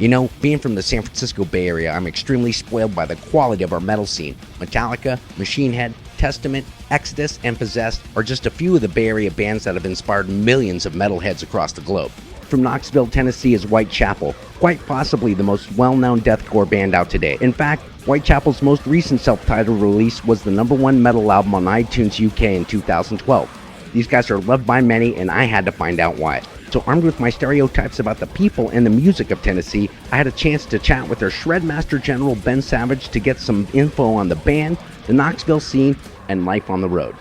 You know, being from the San Francisco Bay Area, I'm extremely spoiled by the quality of our metal scene. Metallica, Machine Head, Testament, Exodus, and Possessed are just a few of the Bay Area bands that have inspired millions of metalheads across the globe. From Knoxville, Tennessee is Whitechapel, quite possibly the most well-known deathcore band out today. In fact, Whitechapel's most recent self-titled release was the #1 metal album on iTunes UK in 2012. These guys are loved by many, and I had to find out why. So armed with my stereotypes about the people and the music of Tennessee, I had a chance to chat with their shredmaster general Ben Savage to get some info on the band, the Knoxville scene, and life on the road.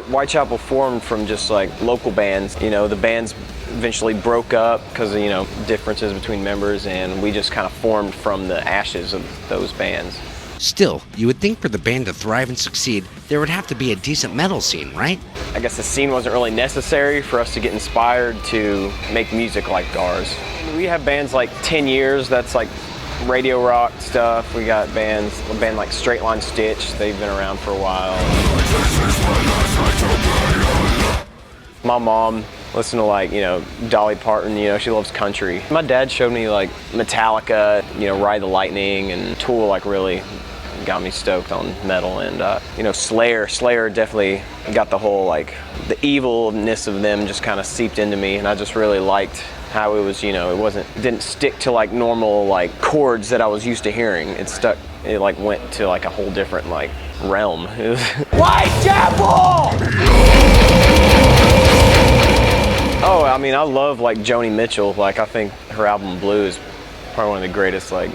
Whitechapel formed from just like local bands. You know, the bands eventually broke up because of, you know, differences between members, and we just kind of formed from the ashes of those bands. Still, you would think for the band to thrive and succeed, there would have to be a decent metal scene, right? I guess the scene wasn't really necessary for us to get inspired to make music like ours. We have bands like 10 Years, that's like radio rock stuff. We got a band like Straight Line Stitch, they've been around for a while. My mom listened to like, you know, Dolly Parton, you know, she loves country. My dad showed me like Metallica, you know, Ride the Lightning, and Tool like really got me stoked on metal, and you know, Slayer definitely got the whole like the evilness of them just kind of seeped into me, and I just really liked how it was, you know, it didn't stick to like normal like chords that I was used to hearing. It like went to like a whole different like realm. Whitechapel! Oh, I mean, I love like Joni Mitchell. Like, I think her album Blue is probably one of the greatest like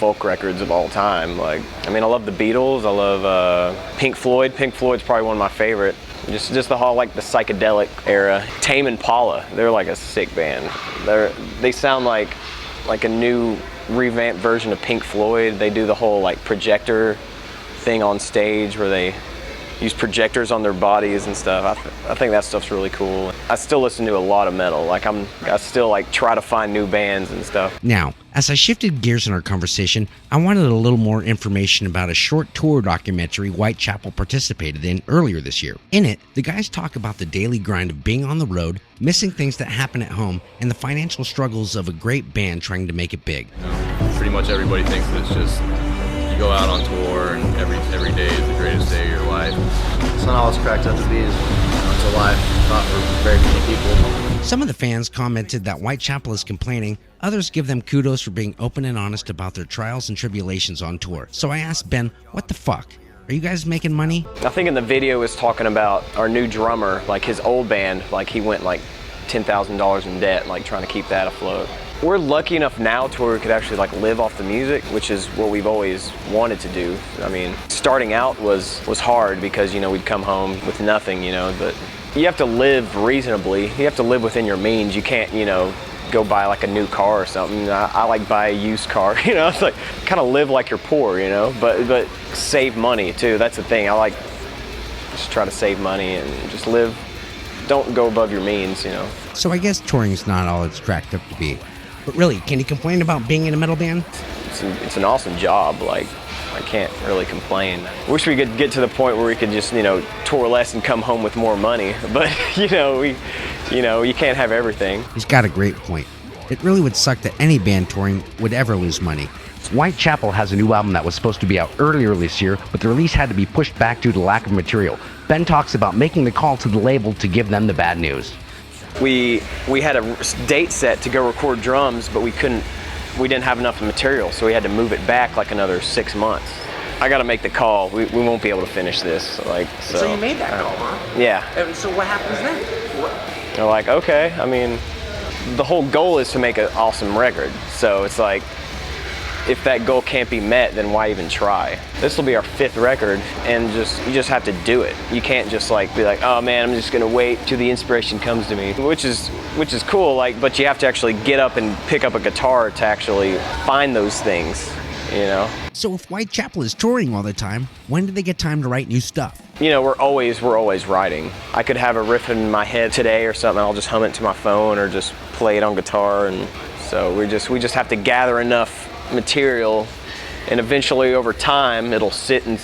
folk records of all time. Like, I mean, I love the Beatles. I love Pink Floyd. Pink Floyd's probably one of my favorite. Just the whole like the psychedelic era. Tame Impala, they're like a sick band. They sound like a new revamped version of Pink Floyd. They do the whole like projector thing on stage where they use projectors on their bodies and stuff. I think that stuff's really cool. I still listen to a lot of metal. Like I still like try to find new bands and stuff. Now, as I shifted gears in our conversation, I wanted a little more information about a short tour documentary Whitechapel participated in earlier this year. In it, the guys talk about the daily grind of being on the road, missing things that happen at home, and the financial struggles of a great band trying to make it big. You know, pretty much everybody thinks that it's just you go out on tour and every day is the greatest day of your life. It's not all it's cracked up to be. It's a life, not for very many people. Some of the fans commented that Whitechapel is complaining. Others give them kudos for being open and honest about their trials and tribulations on tour. So I asked Ben, what the fuck? Are you guys making money? I think in the video is talking about our new drummer, like his old band, like he went like $10,000 in debt, like trying to keep that afloat. We're lucky enough now to where we could actually like live off the music, which is what we've always wanted to do. I mean, starting out was hard because, you know, we'd come home with nothing, you know, but you have to live reasonably. You have to live within your means. You can't, you know, go buy like a new car or something. I like buy a used car, you know. It's like kind of live like you're poor, you know, but save money too. That's the thing. I like just try to save money and just live. Don't go above your means, you know. So I guess touring's not all it's cracked up to be. But really, can you complain about being in a metal band? It's an awesome job. Like, I can't really complain. I wish we could get to the point where we could just, you know, tour less and come home with more money. But, you know, you can't have everything. He's got a great point. It really would suck that any band touring would ever lose money. Whitechapel has a new album that was supposed to be out earlier this year, but the release had to be pushed back due to lack of material. Ben talks about making the call to the label to give them the bad news. We had a date set to go record drums, but we didn't have enough material, so we had to move it back like another 6 months. I got to make the call. We won't be able to finish this. Like, so you made that call, huh? Yeah. And so what happens then? They're like, okay. I mean, the whole goal is to make an awesome record. So it's like, if that goal can't be met, then why even try? This will be our 5th record, and you just have to do it. You can't just like be like, oh man, I'm just gonna wait till the inspiration comes to me, which is cool. Like, but you have to actually get up and pick up a guitar to actually find those things, you know. So if Whitechapel is touring all the time, when do they get time to write new stuff? You know, we're always writing. I could have a riff in my head today or something. I'll just hum it to my phone or just play it on guitar, and so we just have to gather enough material, and eventually over time it'll sit and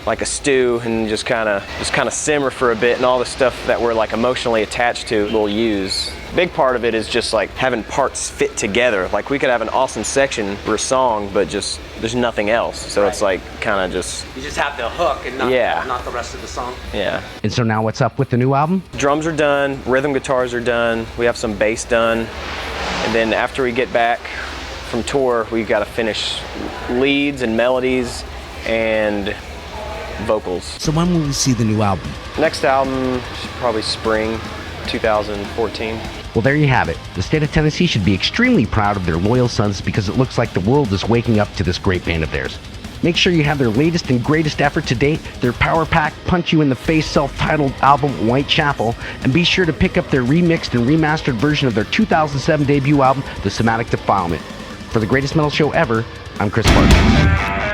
like a stew and just kind of simmer for a bit, and all the stuff that we're like emotionally attached to we'll use. Big part of it is just like having parts fit together. Like we could have an awesome section for a song, but just there's nothing else. So it's like kind of just, You just have the hook and not the rest of the song. yeah. And so now what's up with the new album? Drums are done, rhythm guitars are done, we have some bass done, and then after we get back from tour, we've got to finish leads and melodies and vocals. So when will we see the new album? Next album, probably spring 2014. Well, there you have it. The state of Tennessee should be extremely proud of their loyal sons because it looks like the world is waking up to this great band of theirs. Make sure you have their latest and greatest effort to date, their power-packed, punch-you-in-the-face self-titled album, Whitechapel, and be sure to pick up their remixed and remastered version of their 2007 debut album, The Somatic Defilement. For the greatest metal show ever, I'm Chris Parker.